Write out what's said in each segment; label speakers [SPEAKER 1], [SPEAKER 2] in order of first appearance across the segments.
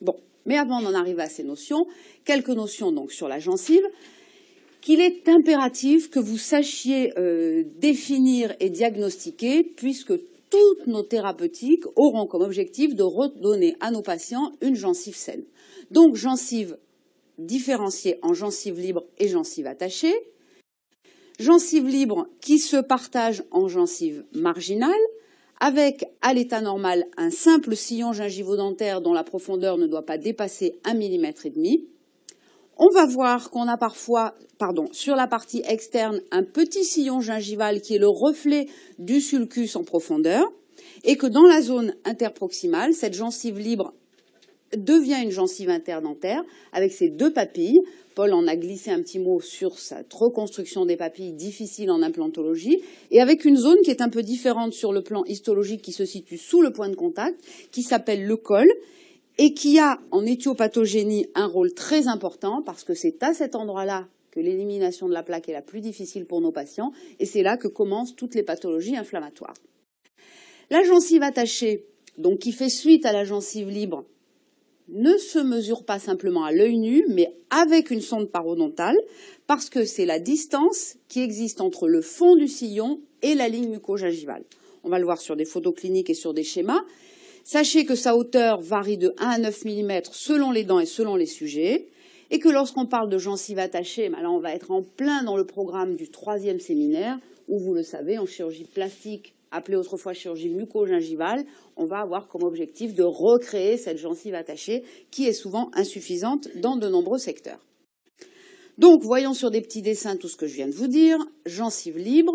[SPEAKER 1] Bon, mais avant d'en arriver à ces notions, quelques notions donc sur la gencive, qu'il est impératif que vous sachiez définir et diagnostiquer, puisque toutes nos thérapeutiques auront comme objectif de redonner à nos patients une gencive saine. Donc, gencive différenciée en gencive libre et gencive attachée. Gencive libre qui se partage en gencive marginale, avec à l'état normal un simple sillon gingivo-dentaire dont la profondeur ne doit pas dépasser 1,5 mm. On va voir qu'on a parfois, sur la partie externe, un petit sillon gingival qui est le reflet du sulcus en profondeur, et que dans la zone interproximale, cette gencive libre devient une gencive interdentaire avec ses deux papilles. Paul en a glissé un petit mot sur cette reconstruction des papilles difficile en implantologie, et avec une zone qui est un peu différente sur le plan histologique qui se situe sous le point de contact, qui s'appelle le col, et qui a en éthiopathogénie un rôle très important parce que c'est à cet endroit-là que l'élimination de la plaque est la plus difficile pour nos patients, et c'est là que commencent toutes les pathologies inflammatoires. La gencive attachée, donc qui fait suite à la gencive libre, ne se mesure pas simplement à l'œil nu, mais avec une sonde parodontale, parce que c'est la distance qui existe entre le fond du sillon et la ligne muco-gingivale. On va le voir sur des photos cliniques et sur des schémas. Sachez que sa hauteur varie de 1 à 9 mm selon les dents et selon les sujets, et que lorsqu'on parle de gencive attachée, là on va être en plein dans le programme du 3e séminaire, où vous le savez, en chirurgie plastique, appelée autrefois chirurgie muco-gingivale, on va avoir comme objectif de recréer cette gencive attachée qui est souvent insuffisante dans de nombreux secteurs. Donc voyons sur des petits dessins tout ce que je viens de vous dire. Gencive libre,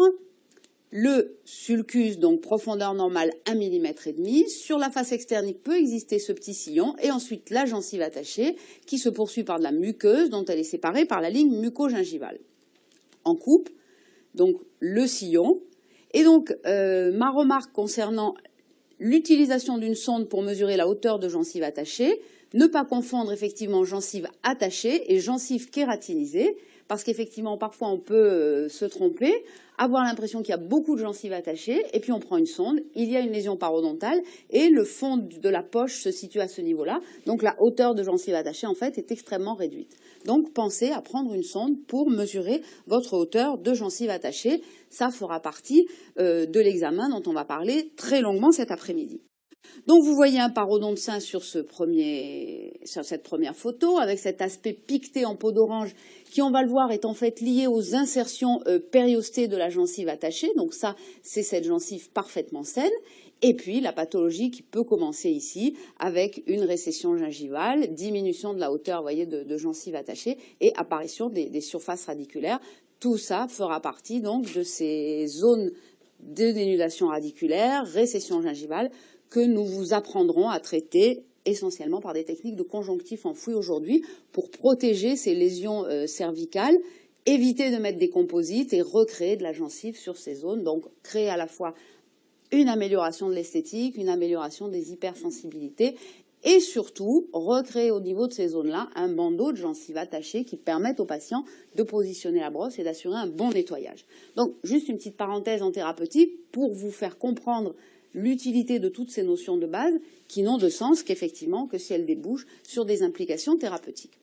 [SPEAKER 1] le sulcus, donc profondeur normale 1,5 mm. Sur la face externe, il peut exister ce petit sillon, et ensuite la gencive attachée qui se poursuit par de la muqueuse dont elle est séparée par la ligne muco-gingivale. En coupe, donc le sillon. Et donc, ma remarque concernant l'utilisation d'une sonde pour mesurer la hauteur de gencive attachée, ne pas confondre effectivement gencive attachée et gencive kératinisée, parce qu'effectivement, parfois on peut se tromper, avoir l'impression qu'il y a beaucoup de gencives attachées, et puis on prend une sonde, il y a une lésion parodontale, et le fond de la poche se situe à ce niveau-là, donc la hauteur de gencive attachée, en fait, est extrêmement réduite. Donc, pensez à prendre une sonde pour mesurer votre hauteur de gencive attachée. Ça fera partie de l'examen dont on va parler très longuement cet après-midi. Donc, vous voyez un parodonte sain sur cette première photo, avec cet aspect piqueté en peau d'orange, qui, on va le voir, est en fait lié aux insertions périostées de la gencive attachée. Donc ça, c'est cette gencive parfaitement saine. Et puis, la pathologie qui peut commencer ici, avec une récession gingivale, diminution de la hauteur, vous voyez, de gencive attachée, et apparition des surfaces radiculaires. Tout ça fera partie, donc, de ces zones de dénudation radiculaire, récession gingivale, que nous vous apprendrons à traiter essentiellement par des techniques de conjonctif enfoui aujourd'hui pour protéger ces lésions cervicales, éviter de mettre des composites et recréer de la gencive sur ces zones. Donc, créer à la fois une amélioration de l'esthétique, une amélioration des hypersensibilités et surtout recréer au niveau de ces zones-là un bandeau de gencive attachée qui permette aux patients de positionner la brosse et d'assurer un bon nettoyage. Donc, juste une petite parenthèse en thérapeutique pour vous faire comprendre l'utilité de toutes ces notions de base qui n'ont de sens qu'effectivement que si elles débouchent sur des implications thérapeutiques.